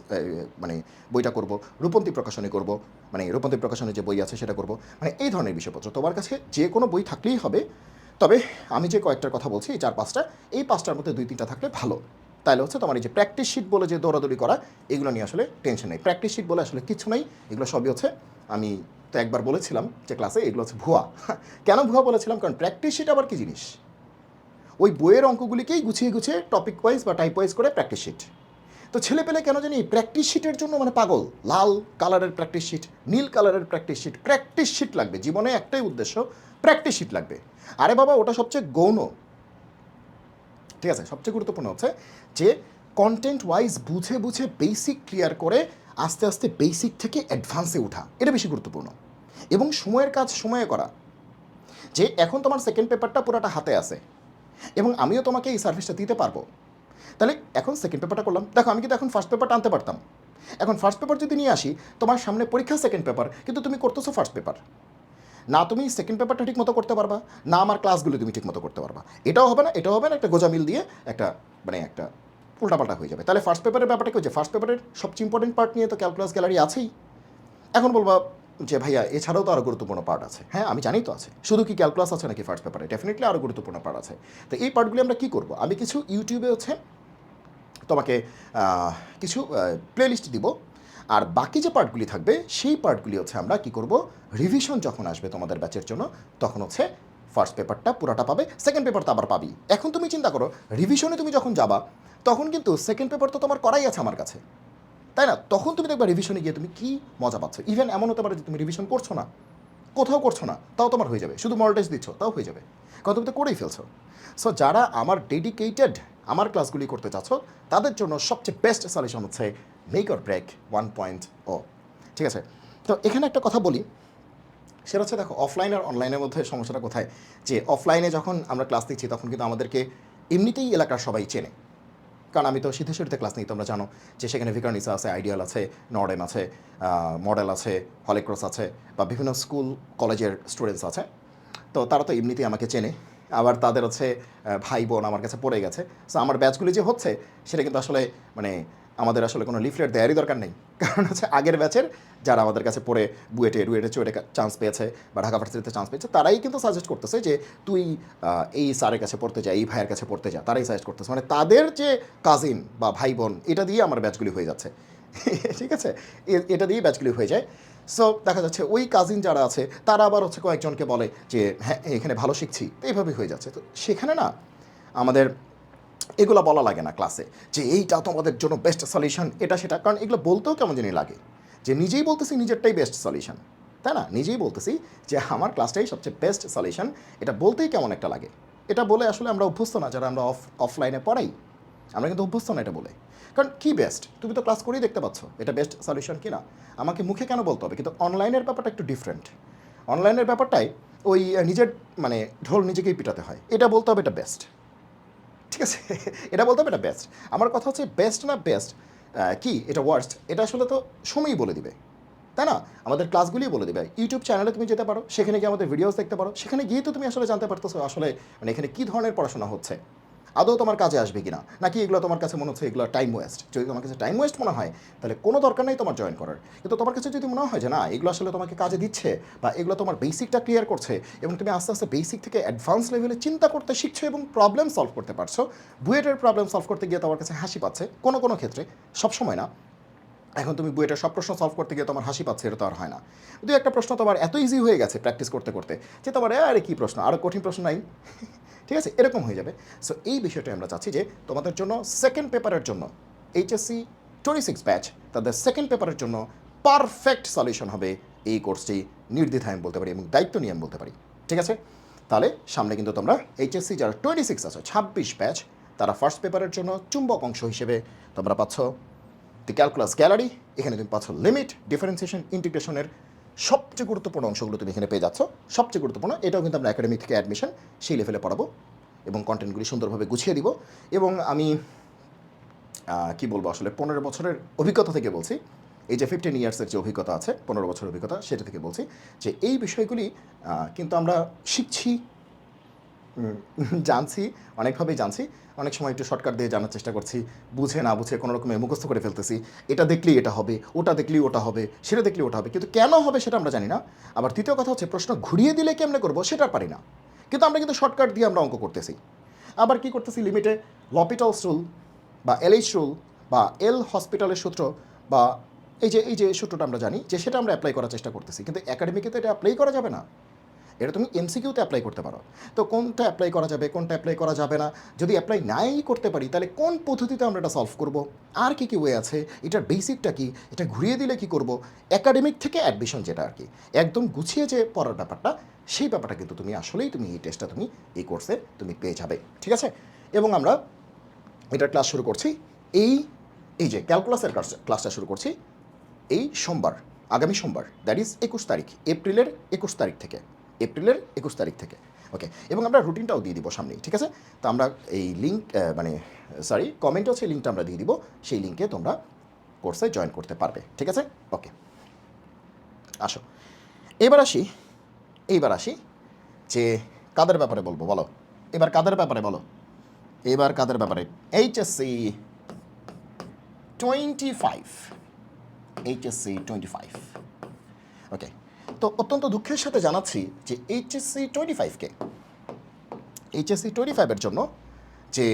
মানে বইটা করবো, রূপন্তী প্রকাশনী করবো, মানে রূপন্তী প্রকাশনের যে বই আছে সেটা করবো, মানে এই ধরনের বিষয়পত্র। তোমার কাছে যে কোনো বই থাকলেই হবে। তবে আমি যে কয়েকটার কথা বলছি, এই 4-5টা, এই 5টার মধ্যে 2-3টা থাকলে ভালো। তাহলে হচ্ছে তোমার এই যে প্র্যাকটিস শিট বলে যে দৌড়াদৌড়ি করা, এগুলো নিয়ে আসলে টেনশন নেই। প্র্যাকটিস শিট বলে আসলে কিছু নেই, এগুলো সবই হচ্ছে, আমি তো একবার বলেছিলাম যে ক্লাসে, এগুলো হচ্ছে ভুয়া। কেন ভুয়া বলেছিলাম? কারণ প্র্যাকটিস শিট আবার কী জিনিস? ওই বইয়ের অঙ্কগুলিকেই গুছিয়ে গুছিয়ে টপিক ওয়াইজ বা টাইপ ওয়াইজ করে প্র্যাকটিস শিট। তো ছেলেপেলে কেন জানি প্র্যাকটিস শিটের জন্য মানে পাগল, লাল কালারের প্র্যাকটিস শিট, নীল কালারের প্র্যাকটিস শিট লাগবে, জীবনে একটাই উদ্দেশ্য, প্র্যাকটিস শিট লাগবে। আরে বাবা, ওটা সবচেয়ে গৌণ, ঠিক আছে? সবচেয়ে গুরুত্বপূর্ণ হচ্ছে যে কন্টেন্ট ওয়াইজ বুঝে বুঝে বেসিক ক্লিয়ার করে আস্তে আস্তে বেসিক থেকে অ্যাডভান্সে ওঠা, এটা বেশি গুরুত্বপূর্ণ। এবং সময়ের কাজ সময়ে করা, যে এখন তোমার সেকেন্ড পেপারটা পুরোটা হাতে আছে এবং আমিও তোমাকে এই সার্ভিসটা দিতে পারবো, তাহলে এখন সেকেন্ড পেপারটা করলাম। দেখো, আমি কিন্তু এখন ফার্স্ট পেপারটা আনতে পারতাম, এখন ফার্স্ট পেপার যদি নিয়ে আসি, তোমার সামনে পরীক্ষা সেকেন্ড পেপার, কিন্তু তুমি করতেছো ফার্স্ট পেপার, না তুমি সেকেন্ড পেপারটা ঠিক মতো করতে পারবা, না আমার ক্লাসগুলো তুমি ঠিক মতো করতে পারবা, এটাও হবে না এটাও হবে না, একটা গোজামিল দিয়ে একটা মানে একটা উল্টাপাল্টা হয়ে যাবে। তাহলে ফার্স্ট পেপারের ব্যাপারটা কি হচ্ছে? ফার্স্ট পেপারের সবচেয়ে ইম্পর্টেন্ট পার্ট নিয়ে তো ক্যালকুলাস গ্যালারি আছেই। এখন বলবা যে ভাইয়া এছাড়াও তো আরও গুরুত্বপূর্ণ পার্ট আছে। হ্যাঁ, আমি জানি তো আছে, শুধু কি ক্যালকুলাস আছে নাকি ফার্স্ট পেপারে? ডেফিনেটলি আরও গুরুত্বপূর্ণ পার্ট আছে। তো এই পার্টগুলি আমরা কী করবো? আমি কিছু ইউটিউবে হচ্ছে তোমাকে কিছু প্লেলিস্ট দিব, আর বাকি যে পার্টগুলি থাকবে সেই পার্টগুলি হচ্ছে আমরা কি করব, রিভিশন যখন আসবে তোমাদের ব্যাচের জন্য, তখন হচ্ছে ফার্স্ট পেপারটা পুরাটা পাবে, সেকেন্ড পেপার তো আবার পাবি। এখন তুমি চিন্তা করো, রিভিশনে তুমি যখন যাবা, তখন কিন্তু সেকেন্ড পেপার তো তোমার করাই আছে আমার কাছে, তাই না? তখন তুমি দেখবা রিভিশনে গিয়ে তুমি কী মজা পাচ্ছ। ইভেন এমন হতে পারে যে তুমি রিভিশন করছো না, কোথাও করছো না, তাও তোমার হয়ে যাবে, শুধু মডেল টেস্ট দিচ্ছ তাও হয়ে যাবে, কারণ তুমি তো করেই ফেলছো। সো যারা আমার ডেডিকেটেড আমার ক্লাসগুলি করতে চাচ্ছ, তাদের জন্য সবচেয়ে বেস্ট সলিউশন হচ্ছে মেক অর ব্রেক 1.0। ঠিক আছে? তো এখানে একটা কথা বলি, সেটা হচ্ছে দেখো, অফলাইন আর অনলাইনের মধ্যে সমস্যাটা কোথায়, যে অফলাইনে যখন আমরা ক্লাস নিচ্ছি তখন কিন্তু আমাদেরকে এমনিতেই এলাকার সবাই চেনে, কারণ আমি তো সিদ্ধেশ্বরীতে ক্লাস নিই, তোমরা জানো যে সেখানে ভিকারনিসা আছে, আইডিয়াল আছে, নর্ডেম আছে, মডেল আছে, হলিক্রস আছে, বা বিভিন্ন স্কুল কলেজের স্টুডেন্টস আছে। তো তারা তো এমনিতেই আমাকে চেনে, আবার তাদের হচ্ছে ভাই বোন আমার কাছে পড়ে গেছে। সো আমার ব্যাচগুলি যে হচ্ছে সেটা কিন্তু আসলে মানে আমাদের আসলে কোনো লিফলেট দেওয়ারই দরকার নেই, কারণ হচ্ছে আগের ব্যাচের যারা আমাদের কাছে পড়ে রুয়েটে চুয়েটে চান্স পেয়েছে বা ঢাকা ভার্সিটিতে চান্স পেয়েছে, তারাই কিন্তু সাজেস্ট করতেছে যে তুই এই স্যারের কাছে পড়তে যা, এই ভাইয়ের কাছে পড়তে যা, তারাই সাজেস্ট করতেছে, মানে তাদের যে কাজিন বা ভাই বোন, এটা দিয়ে আমার ব্যাচগুলি হয়ে যাচ্ছে। ঠিক আছে? এটা দিয়েই ব্যাচগুলি হয়ে যায়। সো দেখা যাচ্ছে ওই কাজিন যারা আছে তারা আবার হচ্ছে কয়েকজনকে বলে যে হ্যাঁ এখানে ভালো শিখছি, তো এইভাবেই হয়ে যাচ্ছে। তো সেখানে না আমাদের এগুলো বলা লাগে না ক্লাসে যে এইটা তোমাদের জন্য বেস্ট সলিউশন, এটা সেটা, কারণ এগুলো বলতেও কেমন জানি লাগে, যে নিজেই বলতেছি নিজেরটাই বেস্ট সলিউশন, তাই না? নিজেই বলতেছি যে আমার ক্লাসটাই সবচেয়ে বেস্ট সলিউশন, এটা বলতেই কেমন একটা লাগে। এটা বলে আসলে আমরা অভ্যস্ত না, যারা আমরা অফলাইনে পড়াই, আমরা কিন্তু অভ্যস্ত না এটা বলে। কারণ কী বেস্ট, তুমি তো ক্লাস করেই দেখতে পাচ্ছ এটা বেস্ট সলিউশন কি না, আমাকে মুখে কেন বলতে হবে? কিন্তু অনলাইনের ব্যাপারটা একটু ডিফারেন্ট। অনলাইনের ব্যাপারটাই ওই নিজের মানে ঢোল নিজেকেই পিটাতে হয়, এটা বলতে হবে এটা বেস্ট। ঠিক আছে? এটা বলতে হবে এটা বেস্ট। আমার কথা হচ্ছে বেস্ট না বেস্ট কি এটা ওয়ার্স্ট, এটা আসলে তো সময়ই বলে দিবে, তাই না? আমাদের ক্লাসগুলিই বলে দেবে। ইউটিউব চ্যানেলে তুমি যেতে পারো, সেখানে গিয়ে আমাদের ভিডিওস দেখতে পারো, সেখানে গিয়ে তো তুমি আসলে জানতে পারতেছো আসলে মানে এখানে কী ধরনের পড়াশোনা হচ্ছে, আদৌ তোমার কাজে আসবে কিনা, নাকি এগুলো তোমার কাছে মনে হচ্ছে এগুলো টাইম ওয়েস্ট। যদি তোমার কাছে টাইম ওয়েস্ট মনে হয়, তাহলে কোনো দরকার নেই তোমার জয়েন করার। কিন্তু তোমার কাছে যদি মনে হয় যে না এগুলো আসলে তোমাকে কাজে দিচ্ছে, বা এগুলো তোমার বেসিকটা ক্লিয়ার করছে, এবং তুমি আস্তে আস্তে বেসিক থেকে অ্যাডভান্স লেভেলে চিন্তা করতে শিখছো এবং প্রবলেম সলভ করতে পারছো, বুয়েটের প্রবলেম সলভ করতে গিয়ে তোমার কাছে হাসি পাচ্ছে কোনো কোনো ক্ষেত্রে, সবসময় না। এখন তুমি বুয়েটের সব প্রশ্ন সলভ করতে গিয়ে তোমার হাসি পাচ্ছে, এটা তো আর হয় না। দু একটা প্রশ্ন তোমার এত ইজি হয়ে গেছে প্র্যাকটিস করতে করতে যে তোমার আরে কী প্রশ্ন, আরও কঠিন প্রশ্ন নাই। ঠিক আছে? এরকম হয়ে যাবে। সো এই বিষয়টা আমরা চাচ্ছি যে তোমাদের জন্য সেকেন্ড পেপারের জন্য এইচএসসি 26 ব্যাচ তাদের সেকেন্ড পেপারের জন্য পারফেক্ট সলিউশন হবে এই কোর্সটি, নির্দ্বিধায় আমি বলতে পারি এবং দায়িত্ব নিয়ে আমি বলতে পারি। ঠিক আছে? তাহলে সামনে কিন্তু তোমরা এইচএসসি যারা 26 আছে 26 ব্যাচ, তারা ফার্স্ট পেপারের জন্য চুম্বক অংশ হিসেবে তোমরা পাচ্ছ দি ক্যালকুলাস গ্যালারি। এখানে তুমি পাচ্ছ লিমিট, ডিফারেন্সিয়েশন, ইন্টিগ্রেশনের সবচেয়ে গুরুত্বপূর্ণ অংশগুলো তুমি এখানে পেয়ে যাচ্ছ। সবচেয়ে গুরুত্বপূর্ণ এটাও কিন্তু আমরা একাডেমি থেকে অ্যাডমিশন সেই লেভেলে পড়াবো এবং কন্টেন্টগুলি সুন্দরভাবে গুছিয়ে দিব। এবং আমি কি বলবো আসলে 15 বছরের অভিজ্ঞতা থেকে বলছি, এই যে 15 ইয়ার্সের যে অভিজ্ঞতা আছে, 15 বছরের অভিজ্ঞতা, সেটা থেকে বলছি যে এই বিষয়গুলি কিন্তু আমরা শিখছি, জানছি, অনেকভাবেই জানছি, অনেক সময় একটু শর্টকাট দিয়ে জানার চেষ্টা করছি, বুঝে না বুঝে কোনো রকমে মুখস্থ করে ফেলতেছি, এটা দেখলেই এটা হবে, ওটা দেখলেই ওটা হবে, সেটা দেখলেই ওটা হবে, কিন্তু কেন হবে সেটা আমরা জানি না। আবার দ্বিতীয় কথা হচ্ছে প্রশ্ন ঘুরিয়ে দিলে কেমনে করবো সেটা পারি না, কিন্তু আমরা কিন্তু শর্টকাট দিয়ে আমরা অঙ্ক করতেছি। আবার কি করতেছি, লিমিটে লপিটালস রুল বা এলএইচ রুল বা এল হসপিটালের সূত্র বা এই যে সূত্রটা আমরা জানি যে সেটা আমরা অ্যাপ্লাই করার চেষ্টা করতেছি, কিন্তু একাডেমিকে তো এটা অ্যাপ্লাই করা যাবে না। এটা তুমি এমসিকিউতে অ্যাপ্লাই করতে পারো। তো কোনটা অ্যাপ্লাই করা যাবে, কোনটা অ্যাপ্লাই করা যাবে না, যদি অ্যাপ্লাই নাই করতে পারি তাহলে কোন পদ্ধতিতে আমরা এটা সলভ করব, আর কী কী ওয়ে আছে, এটার বেসিকটা কি, এটা ঘুরিয়ে দিলে কি করব, একাডেমিক থেকে অ্যাডমিশন যেটা আর কি একদম গুছিয়ে যে পড়ার ব্যাপারটা, সেই ব্যাপারটা কিন্তু তুমি আসলেই তুমি এই টেস্টটা তুমি এই কোর্সে তুমি পেয়ে যাবে। ঠিক আছে? এবং আমরা এটার ক্লাস শুরু করছি এই এই যে ক্যালকুলাসের ক্লাসটা শুরু করছি এই সোমবার, আগামী সোমবার, দ্যাট ইজ 21 তারিখ, এপ্রিলের 21 তারিখ থেকে, এপ্রিলের 21 তারিখ থেকে। ওকে, এবং আমরা রুটিনটাও দিয়ে দিব সামনেই। ঠিক আছে? তো আমরা এই লিঙ্ক কমেন্টে হচ্ছে লিঙ্কটা আমরা দিয়ে দিব, সেই লিঙ্কে তোমরা কোর্সে জয়েন করতে পারবে। ঠিক আছে? ওকে, আসো এইবার আসি যে কাদের ব্যাপারে বলবো বলো, এবার কাদের ব্যাপারে বলো, এবার কাদের ব্যাপারে? HSC 25, HSC 25। ওকে, তো অত্যন্ত দুঃখের সাথে জানাচ্ছি যে এইচএসসি 25কে, এইচএসসি 25-এর জন্য যে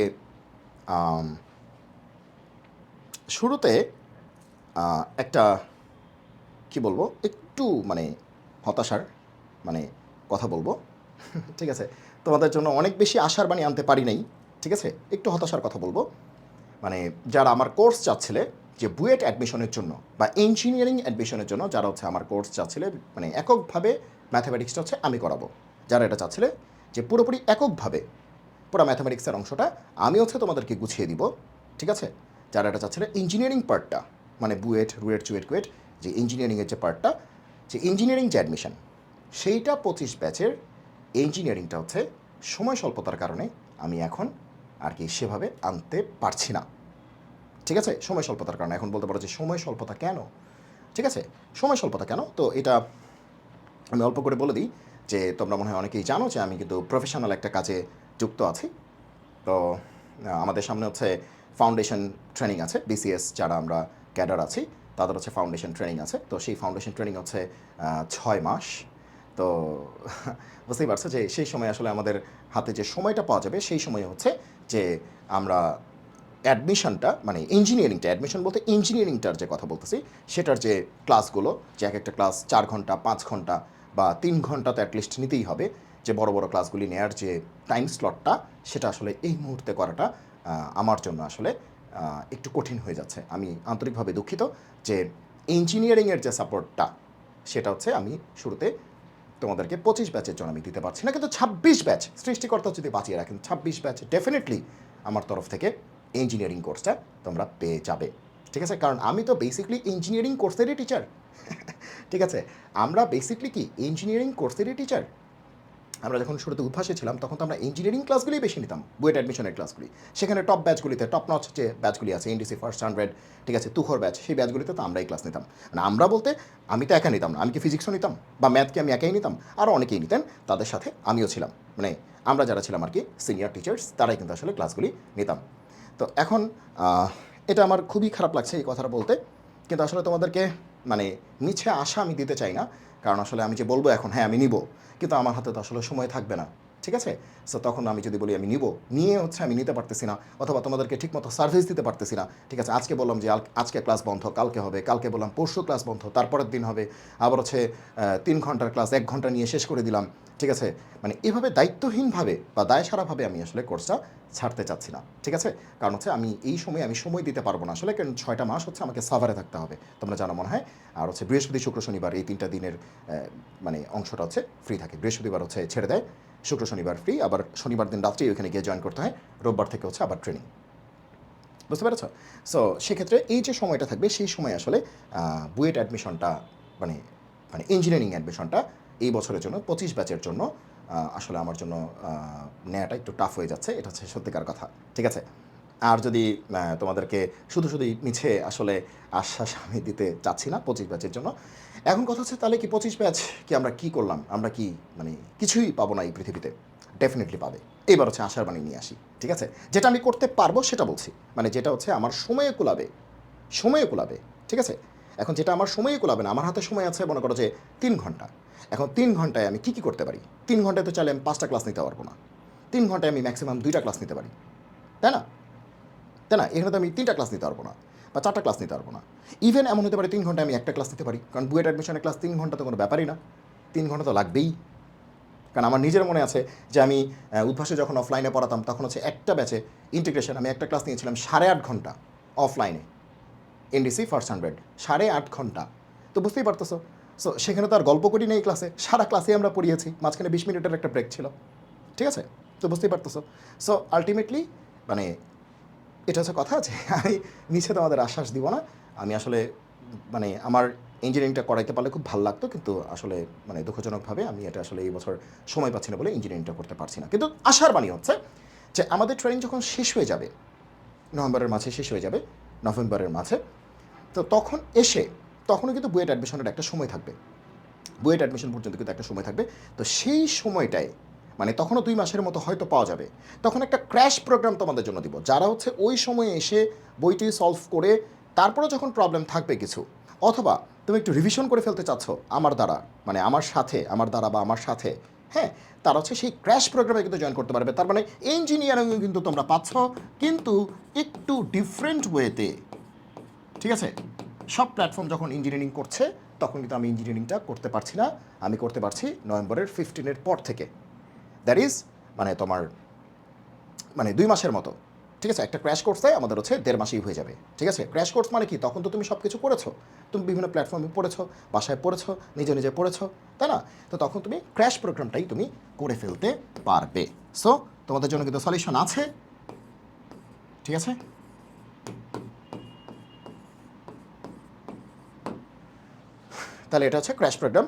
শুরুতে একটা কি বলবো, একটু মানে হতাশার মানে কথা বলবো। ঠিক আছে? তোমাদের জন্য অনেক বেশি আশার বাণী আনতে পারি নাই। ঠিক আছে? একটু হতাশার কথা বলবো। মানে যারা আমার কোর্স চাচ্ছিলে যে বুয়েট অ্যাডমিশনের জন্য বা ইঞ্জিনিয়ারিং অ্যাডমিশনের জন্য, যারা হচ্ছে আমার কোর্স চাচ্ছিলে মানে এককভাবে ম্যাথামেটিক্সটা হচ্ছে আমি করাবো, যারা এটা চাচ্ছিলে যে পুরোপুরি এককভাবে পুরো ম্যাথামেটিক্সের অংশটা আমি হচ্ছে তোমাদেরকে গুছিয়ে দিব। ঠিক আছে? যারা এটা চাচ্ছিলে ইঞ্জিনিয়ারিং পার্টটা মানে বুয়েট, রুয়েট, চুয়েট, কুয়েট, যে ইঞ্জিনিয়ারিংয়ের যে পার্টটা, যে ইঞ্জিনিয়ারিং যে অ্যাডমিশন, সেইটা 25 ব্যাচের ইঞ্জিনিয়ারিংটা হচ্ছে সময় স্বল্পতার কারণে আমি এখন আর কি সেভাবে আনতে পারছি না। ঠিক আছে? সময় স্বল্পতার কারণে। এখন বলতে পারো যে সময় স্বল্পতা কেন? ঠিক আছে? সময় স্বল্পতা কেন, তো এটা আমি অল্প করে বলে দিই যে তোমরা মনে হয় অনেকেই জানো যে আমি কিন্তু প্রফেশনাল একটা কাজে যুক্ত আছি। তো আমাদের সামনে হচ্ছে ফাউন্ডেশন ট্রেনিং আছে, বিসিএস যারা আমরা ক্যাডার আছি তাদের হচ্ছে ফাউন্ডেশন ট্রেনিং আছে। তো সেই ফাউন্ডেশন ট্রেনিং হচ্ছে 6 মাস। তো বুঝতেই পারছো যে সেই সময় আসলে আমাদের হাতে যে সময়টা পাওয়া যাবে সেই সময় হচ্ছে যে আমরা অ্যাডমিশনটা মানে ইঞ্জিনিয়ারিংটা, অ্যাডমিশন বলতে ইঞ্জিনিয়ারিংটার যে কথা বলতেছি সেটার যে ক্লাসগুলো, যে এক একটা ক্লাস 4 ঘন্টা, 5 ঘন্টা বা 3 ঘন্টা তো অ্যাটলিস্ট নিতেই হবে, যে বড় বড় ক্লাসগুলি নেওয়ার যে টাইম স্লটটা, সেটা আসলে এই মুহূর্তে করাটা আমার জন্য আসলে একটু কঠিন হয়ে যাচ্ছে। আমি আন্তরিকভাবে দুঃখিত যে ইঞ্জিনিয়ারিংয়ের যে সাপোর্টটা সেটা হচ্ছে আমি শুরুতে তোমাদেরকে 25 ব্যাচের জন্য আমি দিতে পারছি না, কিন্তু 26 ব্যাচ সৃষ্টিকর্তা যদি বাঁচিয়ে রাখেন, 26 ব্যাচ ডেফিনেটলি আমার তরফ থেকে ইঞ্জিনিয়ারিং কোর্সটা তোমরা পেয়ে যাবে। ঠিক আছে? কারণ আমি তো বেসিকলি ইঞ্জিনিয়ারিং কোর্সেরই টিচার। ঠিক আছে? আমরা বেসিকলি কি ইঞ্জিনিয়ারিং কোর্সেরই টিচার। আমরা যখন শুরুতে উদ্ভাসে ছিলাম তখন তো আমরা ইঞ্জিনিয়ারিং ক্লাসগুলোই বেশি নিতাম, বুয়েট অ্যাডমিশনের ক্লাসগুলি। সেখানে টপ ব্যাচগুলিতে, টপ নচ যে ব্যাচগুলি আছে, এনডিসি ফার্স্ট 100, ঠিক আছে, তুখর ব্যাচ, সেই ব্যাচগুলিতে তো আমরাই ক্লাস নিতাম। মানে আমরা বলতে আমি তো একা নিতাম না, আমি কি ফিজিক্সও নিতাম বা ম্যাথকে আমি একাই নিতাম, আরও অনেকেই নিতেন, তাদের সাথে আমিও ছিলাম। মানে আমরা যারা ছিলাম আর কি সিনিয়র টিচার্স, তারাই কিন্তু আসলে ক্লাসগুলি নিতাম। তো এখন এটা আমার খুবই খারাপ লাগছে এই কথাটা বলতে, কিন্তু আসলে তোমাদেরকে মানে মিছে আশা আমি দিতে চাই না। কারণ আসলে আমি যে বলবো এখন হ্যাঁ আমি নিব, কিন্তু আমার হাতে তো আসলে সময় থাকবে না। ঠিক আছে? সো তখন আমি যদি বলি আমি নিব, নিয়ে হচ্ছে আমি নিতে পারতেছি না, অথবা তোমাদেরকে ঠিকমতো সার্ভিস দিতে পারতেছি না। ঠিক আছে, আজকে বললাম যে আজকে ক্লাস বন্ধ, কালকে হবে, কালকে বললাম পরশু ক্লাস বন্ধ, তারপরের দিন হবে, আবার হচ্ছে 3 ঘন্টার ক্লাস 1 ঘন্টা নিয়ে শেষ করে দিলাম। ঠিক আছে? মানে এভাবে দায়িত্বহীনভাবে বা দায়সারাভাবে আমি আসলে কোর্সটা ছাড়তে চাচ্ছি না। ঠিক আছে? কারণ হচ্ছে আমি এই সময় আমি সময় দিতে পারবো না আসলে, কারণ 6টা মাস হচ্ছে আমাকে সাভারে থাকতে হবে, তোমরা জানো মনে হয়। আর হচ্ছে বৃহস্পতি, শুক্র, শনিবার এই 3টা দিনের মানে অংশটা হচ্ছে ফ্রি থাকে। বৃহস্পতিবার হচ্ছে ছেড়ে দেয়, শুক্র শনিবার ফ্রি, আবার শনিবার দিন রাত্রেই ওখানে গিয়ে জয়েন করতে হয়, রোববার থেকে হচ্ছে আবার ট্রেনিং। বুঝতে পেরেছ? সো সেক্ষেত্রে এই যে সময়টা থাকবে সেই সময় আসলে বুয়েট অ্যাডমিশনটা মানে মানে ইঞ্জিনিয়ারিং অ্যাডমিশনটা এই বছরের জন্য 25 ব্যাচের জন্য আসলে আমার জন্য নেওয়াটা একটু টাফ হয়ে যাচ্ছে, এটা হচ্ছে সত্যিকার কথা। ঠিক আছে? আর যদি তোমাদেরকে শুধু শুধুই মিছে আসলে আশ্বাস আমি দিতে চাচ্ছি না 25 ব্যাচের জন্য। এখন কথা হচ্ছে তাহলে কি 25 ব্যাচ কি আমরা কি করলাম? আমরা কি মানে কিছুই পাবো না এই পৃথিবীতে? ডেফিনেটলি পাবে। এবার হচ্ছে আশার বাণী নিয়ে আসি। ঠিক আছে? যেটা আমি করতে পারবো সেটা বলছি। মানে যেটা হচ্ছে আমার সময়ে কুলাবে, সময়ে কুলাবে। ঠিক আছে? এখন যেটা আমার সময়ে কুলাবে না, আমার হাতে সময় আছে মনে করো যে 3 ঘন্টা। এখন 3 ঘন্টায় আমি কী করতে পারি? 3 ঘন্টায় তো চাইলে আমি 5টা ক্লাস নিতে পারবো না। 3 ঘন্টায় আমি ম্যাক্সিমাম 2টা ক্লাস নিতে পারি। তাই না? তাই না? এখানে তো আমি 3টা ক্লাস নিতে পারবো না বা 4টা ক্লাস নিতে পারবো না। ইভেন এমন হতে পারে 3 ঘন্টায় আমি একটা ক্লাস নিতে পারি, কারণ বুয়েট অ্যাডমিশনের ক্লাস 3 ঘন্টা তো কোনো ব্যাপারই না, 3 ঘন্টা তো লাগবেই। কারণ আমার নিজের মনে আছে যে আমি উদ্ভাসে যখন অফলাইনে পড়াতাম তখন হচ্ছে একটা ব্যাচে ইন্টিগ্রেশন আমি একটা ক্লাস নিয়েছিলাম 8.5 ঘন্টা অফলাইনে, এনডিসি ফার্স্ট 100 8.5 ঘন্টা। তো বুঝতেই পারতেছো। সো সেখানে তো আর গল্প করি নেই ক্লাসে, সারা ক্লাসে আমরা পড়িয়েছি, মাঝখানে 20 মিনিটের একটা ব্রেক ছিল, ঠিক আছে? তো বুঝতেই পারতেছো। সো আলটিমেটলি মানে এটা হচ্ছে কথা যে আমি নিচে তোমাদের আশ্বাস দিব না। আমি আসলে মানে আমার ইঞ্জিনিয়ারিংটা করাইতে পারলে খুব ভালো লাগতো, কিন্তু আসলে মানে দুঃখজনকভাবে আমি এটা আসলে এই বছর সময় পাচ্ছি না বলে ইঞ্জিনিয়ারিংটা করতে পারছি না। কিন্তু আশার বাণী হচ্ছে যে আমাদের ট্রেনিং যখন শেষ হয়ে যাবে, নভেম্বরের মাঝে শেষ হয়ে যাবে, নভেম্বরের মাঝে, তো তখন এসে তখনও কিন্তু বুয়েট অ্যাডমিশনের একটা সময় থাকবে, বুয়েট অ্যাডমিশন পর্যন্ত কিন্তু একটা সময় থাকবে। তো সেই সময়টায় মানে তখনও 2 মাসের মতো হয়তো পাওয়া যাবে, তখন একটা ক্র্যাশ প্রোগ্রাম তোমাদের জন্য দিব, যারা হচ্ছে ওই সময়ে এসে বইটি সলভ করে তারপরে যখন প্রবলেম থাকবে কিছু, অথবা তুমি একটু রিভিশন করে ফেলতে চাচ্ছ আমার দ্বারা, মানে আমার সাথে, আমার দ্বারা বা আমার সাথে, হ্যাঁ, তারা হচ্ছে সেই ক্র্যাশ প্রোগ্রামে কিন্তু জয়েন করতে পারবে। তার মানে ইঞ্জিনিয়ারিং কিন্তু তোমরা পাচ্ছ, কিন্তু একটু ডিফারেন্ট ওয়েতে, ঠিক আছে? সব প্ল্যাটফর্ম যখন ইঞ্জিনিয়ারিং করছে তখন কিন্তু আমি ইঞ্জিনিয়ারিংটা করতে পারছি না, আমি করতে পারছি নভেম্বরের 15 পর থেকে। দ্যাট ইজ মানে তোমার মানে 2 মাসের মতো, ঠিক আছে? একটা ক্র্যাশ কোর্সে আমাদের হচ্ছে 1.5 মাসেই হয়ে যাবে, ঠিক আছে? ক্র্যাশ কোর্স মানে কি, তখন তো তুমি সব কিছু পড়েছো, তুমি বিভিন্ন প্ল্যাটফর্মে পড়েছো, বাসায় পড়েছো, নিজে নিজে পড়েছো, তাই না? তো তখন তুমি ক্র্যাশ প্রোগ্রামটাই তুমি করে ফেলতে পারবে। সো তোমাদের জন্য কিন্তু সলিউশন আছে, ঠিক আছে? তাহলে এটা হচ্ছে ক্র্যাশ প্রোগ্রাম,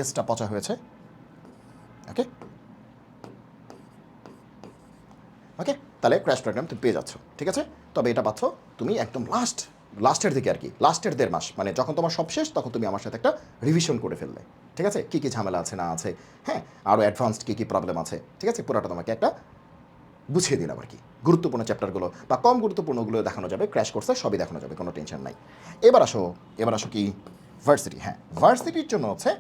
এসটা পচা হয়েছে, ওকে ওকে। তাহলে ক্র্যাশ প্রোগ্রাম তুমি পেয়ে যাচ্ছ, ঠিক আছে? তবে এটা পাচ্ছ তুমি একদম লাস্টের দিকে আর কি, লাস্টের 1.5 মাস, মানে যখন তোমার সব শেষ তখন তুমি আমার সাথে একটা রিভিশন করে ফেললে, ঠিক আছে? কী কী ঝামেলা আছে না আছে, হ্যাঁ, আরও অ্যাডভান্সড কী কী প্রবলেম আছে, ঠিক আছে? পুরোটা তোমাকে একটা বুঝিয়ে দিলাম আর কি। গুরুত্বপূর্ণ চ্যাপ্টারগুলো বা কম গুরুত্বপূর্ণগুলো দেখানো যাবে, ক্র্যাশ কোর্সে সবই দেখানো যাবে, কোনো টেনশন নাই। এবার আসো কি ভার্সিটি। হ্যাঁ, ভার্সিটির জন্য হচ্ছে,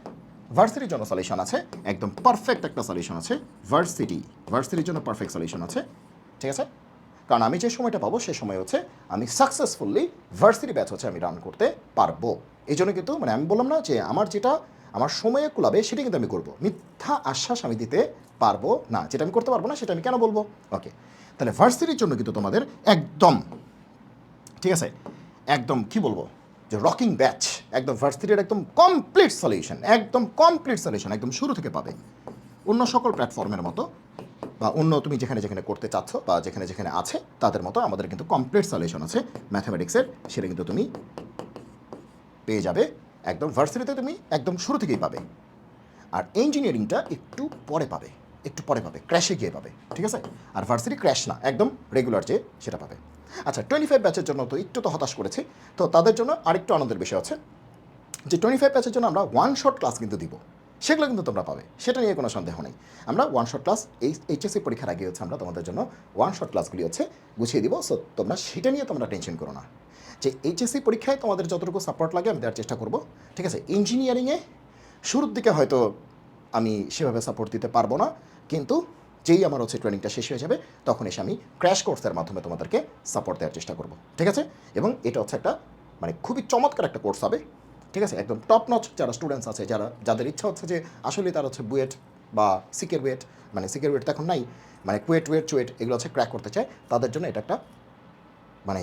ভার্সিটির জন্য সলিউশন আছে, একদম পারফেক্ট একটা সলিউশন আছে। ভার্সিটির জন্য পারফেক্ট সলিউশন আছে, ঠিক আছে? কারণ আমি যে সময়টা পাবো সে সময় হচ্ছে আমি সাকসেসফুলি ভার্সিটি ব্যাচ হচ্ছে আমি রান করতে পারবো। এই জন্য কিন্তু মানে আমি বললাম না যে আমার যেটা আমার সময়ে কুলাবে সেটা কিন্তু আমি করবো, মিথ্যা আশ্বাস আমি দিতে পারবো না, যেটা আমি করতে পারবো না সেটা আমি কেন বলবো? ওকে, তাহলে ভার্সিটির জন্য কিন্তু তোমাদের একদম, ঠিক আছে, একদম কি বলবো যে রকিং ব্যাচ, একদম ভার্সিটির একদম কমপ্লিট সলিউশন, একদম কমপ্লিট সলিউশন, একদম শুরু থেকে পাবে। অন্য সকল প্ল্যাটফর্মের মতো বা অন্য তুমি যেখানে যেখানে করতে চাচ্ছ বা যেখানে যেখানে আছে তাদের মতো আমাদের কিন্তু কমপ্লিট সলিউশন আছে ম্যাথামেটিক্সের, সেটা কিন্তু তুমি পেয়ে যাবে একদম ভার্সিটিতে, তুমি একদম শুরু থেকেই পাবে। আর ইঞ্জিনিয়ারিংটা একটু পরে পাবে, একটু পরে পাবে, ক্র্যাশে গিয়ে পাবে, ঠিক আছে? আর ভার্সিটি ক্র্যাশ না, একদম রেগুলার যে সেটা পাবে। আচ্ছা, 25 ব্যাচের জন্য তো একটু তো হতাশ করেছি, তো তাদের জন্য আরেকটু আনন্দের বিষয় আছে যে 25 ব্যাচের জন্য আমরা ওয়ান শট ক্লাস কিন্তু দিব, সেগুলো কিন্তু তোমরা পাবে, সেটা নিয়ে কোনো সন্দেহ নেই। আমরা ওয়ান শট ক্লাস এইচএসসি পরীক্ষার আগে হচ্ছে আমরা তোমাদের জন্য ওয়ান শট ক্লাসগুলি হচ্ছে গুছিয়ে দিব। সো তোমরা সেটা নিয়ে তোমরা টেনশন করো না, যে এইচএসসি পরীক্ষায় তোমাদের যতটুকু সাপোর্ট লাগে আমি দেওয়ার চেষ্টা করবো, ঠিক আছে? ইঞ্জিনিয়ারিংয়ে শুরুর দিকে হয়তো আমি সেভাবে সাপোর্ট দিতে পারবো না, কিন্তু যেই আমার হচ্ছে ট্রেনিংটা শেষ হয়ে যাবে তখন এসে আমি ক্র্যাশ কোর্সের মাধ্যমে তোমাদেরকে সাপোর্ট দেওয়ার চেষ্টা করবো, ঠিক আছে? এবং এটা হচ্ছে একটা মানে খুবই চমৎকার একটা কোর্স হবে, ঠিক আছে? একদম টপ নচ যারা স্টুডেন্টস আছে, যাদের ইচ্ছা হচ্ছে যে আসলে তারা হচ্ছে বুয়েট বা সিকের ওয়েট, মানে সিকের ওয়েট তো এখন নাই, মানে কুয়েট ওয়েট চুয়েট এগুলো হচ্ছে ক্র্যাক করতে চায়, তাদের জন্য এটা একটা মানে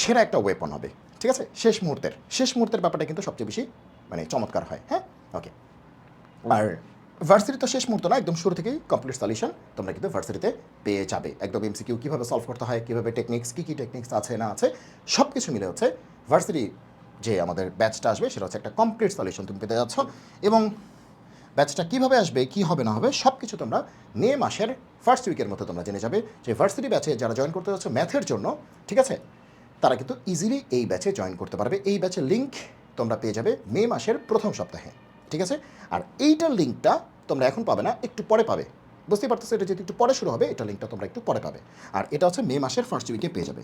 সেরা একটা ওয়েপন হবে, ঠিক আছে? শেষ মুহূর্তের ব্যাপারটা কিন্তু সবচেয়ে বেশি মানে চমৎকার হয়, হ্যাঁ, ওকে। আর ভার্সিটি তো শেষ মুহূর্ত না, একদম শুরু থেকেই কমপ্লিট সলিউশন তোমরা কিন্তু ভার্সিটিতে পেয়ে যাবে, একদম এমসিকিউ কীভাবে সলভ করতে হয়, কীভাবে টেকনিক্স, কী কী টেকনিক্স আছে না আছে সব কিছু মিলে হচ্ছে ভার্সিটি যে আমাদের ব্যাচটা আসবে সেটা হচ্ছে একটা কমপ্লিট সলিউশন তুমি পেতে যাচ্ছ। এবং ব্যাচটা কীভাবে আসবে, কী হবে না হবে সব কিছু তোমরা মে মাসের ফার্স্ট উইকের মধ্যে তোমরা জেনে যাবে। যে ভার্সিটি ব্যাচে যারা জয়েন করতে যাচ্ছে ম্যাথের জন্য, ঠিক আছে, তারা কিন্তু ইজিলি এই ব্যাচে জয়েন করতে পারবে। এই ব্যাচের লিঙ্ক তোমরা পেয়ে যাবে মে মাসের প্রথম সপ্তাহে, ঠিক আছে? আর এইটার লিঙ্কটা তোমরা এখন পাবে না, একটু পরে পাবে, বুঝতেই পারতেছো? এটা যেহেতু একটু পরে শুরু হবে, এটা লিঙ্কটা তোমরা একটু পরে পাবে। আর এটা হচ্ছে মে মাসের ফার্স্ট উইকে পেয়ে যাবে,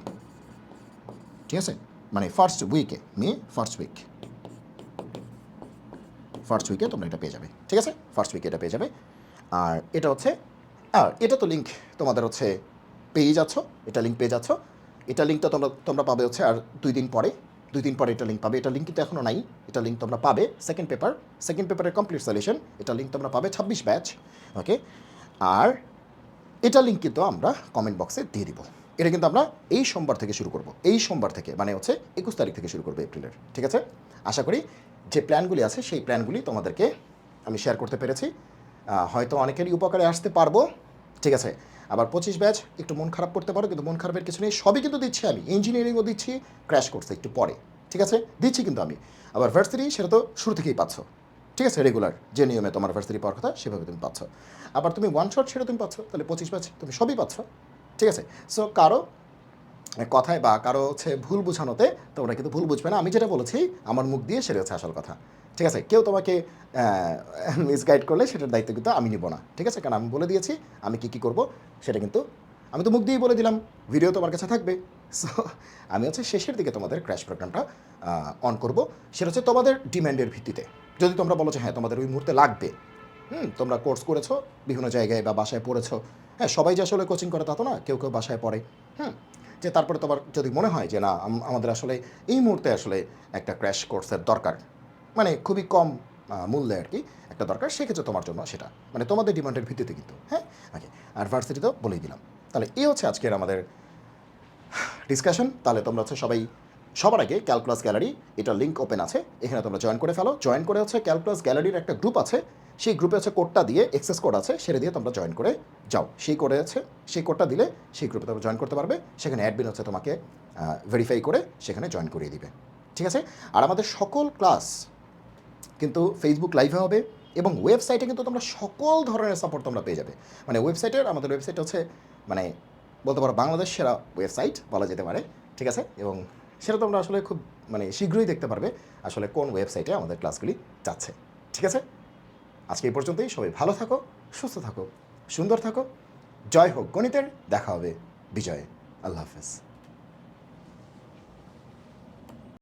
ঠিক আছে? মানে ফার্স্ট উইকে, মে ফার্স্ট উইকে তোমরা এটা পেয়ে যাবে, ঠিক আছে? ফার্স্ট উইকে এটা পেয়ে যাবে। আর এটা হচ্ছে, আর এটা তো লিঙ্ক তোমাদের হচ্ছে পেয়ে যাচ্ছ, এটা লিঙ্ক পেয়ে যাচ্ছ। এটা লিঙ্কটা তোমরা পাবে হচ্ছে আর 2 দিন পরে এটা লিঙ্ক পাবে। এটা লিঙ্ক কিন্তু এখনও নাই, এটা লিঙ্ক তোমরা পাবে সেকেন্ড পেপারের কমপ্লিট সলিউশন, এটা লিঙ্ক তোমরা পাবে 26 ব্যাচ, ওকে। আর এটা লিঙ্ক কিন্তু আমরা কমেন্ট বক্সে দিয়ে দিব। এটা কিন্তু আমরা এই সোমবার থেকে শুরু করব, এই সোমবার থেকে মানে হচ্ছে 21 তারিখ থেকে শুরু করবো এপ্রিলের, ঠিক আছে। আশা করি যে প্ল্যানগুলি আছে সেই প্ল্যানগুলি তোমাদেরকে আমি শেয়ার করতে পেরেছি, হয়তো অনেকেরই উপকারে আসতে পারবো, ঠিক আছে। আবার 25 ব্যাচ একটু মন খারাপ করতে পারো, কিন্তু মন খারাপের কিছু নেই, সবই কিন্তু দিচ্ছি আমি, ইঞ্জিনিয়ারিংও দিচ্ছি, ক্র্যাশ কোর্সে একটু পরে, ঠিক আছে, দিচ্ছি কিন্তু আমি। আবার ভার্সিটি সেটা তো শুরু থেকেই পাচ্ছ, ঠিক আছে, রেগুলার যে নিয়মে তোমার ভার্সিটি পাওয়ার কথা সেভাবে তুমি পাচ্ছ। আবার তুমি ওয়ান শট সেটা তুমি পাচ্ছ, তাহলে 25 ব্যাচ তুমি সবই পাচ্ছ, ঠিক আছে। সো কারো কথায় বা কারো হচ্ছে ভুল বোঝানোতে তোমরা কিন্তু ভুল বুঝবে না, আমি যেটা বলেছি আমার মুখ দিয়ে সেটা হচ্ছে আসল কথা, ঠিক আছে। কেউ তোমাকে মিসগাইড করলে সেটার দায়িত্ব কিন্তু আমি নিব না, ঠিক আছে, কারণ আমি বলে দিয়েছি আমি কী করবো সেটা কিন্তু আমি তো মুখ দিয়েই বলে দিলাম, ভিডিও তোমার কাছে থাকবে। সো আমি হচ্ছে শেষের দিকে তোমাদের ক্র্যাশ প্রোগ্রামটা অন করব, সেটা হচ্ছে তোমাদের ডিম্যান্ডের ভিত্তিতে। যদি তোমরা বলো যে হ্যাঁ তোমাদের ওই মুহূর্তে লাগবে, তোমরা কোর্স করেছো বিভিন্ন জায়গায় বা বাসায় পড়েছো, হ্যাঁ সবাই যে আসলে কোচিং করে তা তো না, কেউ কেউ বাসায় পড়ে, যে তারপরে তোমার যদি মনে হয় যে না আমাদের আসলে এই মুহূর্তে আসলে একটা ক্র্যাশ কোর্সের দরকার, মানে খুবই কম মূল্যে আর কি একটা দরকার, সেক্ষেত্রে তোমার জন্য সেটা মানে তোমাদের ডিমান্ডের ভিত্তিতে কিন্তু, হ্যাঁ ওকে। আর ভার্সিটি তো বলেই দিলাম। তাহলে এই হচ্ছে আজকের আমাদের ডিসকাশন। তাহলে তোমরা হচ্ছে সবাই সবার আগে ক্যালকুলাস গ্যালারি, এটা লিঙ্ক ওপেন আছে, এখানে তোমরা জয়েন করে ফেলো। জয়েন করে হচ্ছে ক্যালকুলাস গ্যালারির একটা গ্রুপ আছে, সেই গ্রুপে হচ্ছে কোডটা দিয়ে এক্সেস কোড আছে, সেটা দিয়ে তোমরা জয়েন করে যাও। সেই কোডে আছে, সেই কোডটা দিলে সেই গ্রুপে তোমরা জয়েন করতে পারবে, সেখানে অ্যাডমিন হচ্ছে তোমাকে ভেরিফাই করে সেখানে জয়েন করিয়ে দিবে, ঠিক আছে। আর আমাদের সকল ক্লাস কিন্তু ফেসবুক লাইভে হবে এবং ওয়েবসাইটে কিন্তু তোমরা সকল ধরনের সাপোর্ট তোমরা পেয়ে যাবে। মানে আমাদের ওয়েবসাইট হচ্ছে মানে বলতে পারো বাংলাদেশ সেরা ওয়েবসাইট বলা যেতে পারে, ঠিক আছে। এবং সেটা তোমরা আসলে খুব মানে শীঘ্রই দেখতে পারবে আসলে কোন ওয়েবসাইটে আমাদের ক্লাসগুলি যাচ্ছে, ঠিক আছে। আজকে এই পর্যন্তই, সবাই ভালো থাকো, সুস্থ থাকো, সুন্দর থাকো। জয় হোক গণিতের, দেখা হবে বিজয়ে। আল্লাহ হাফেজ।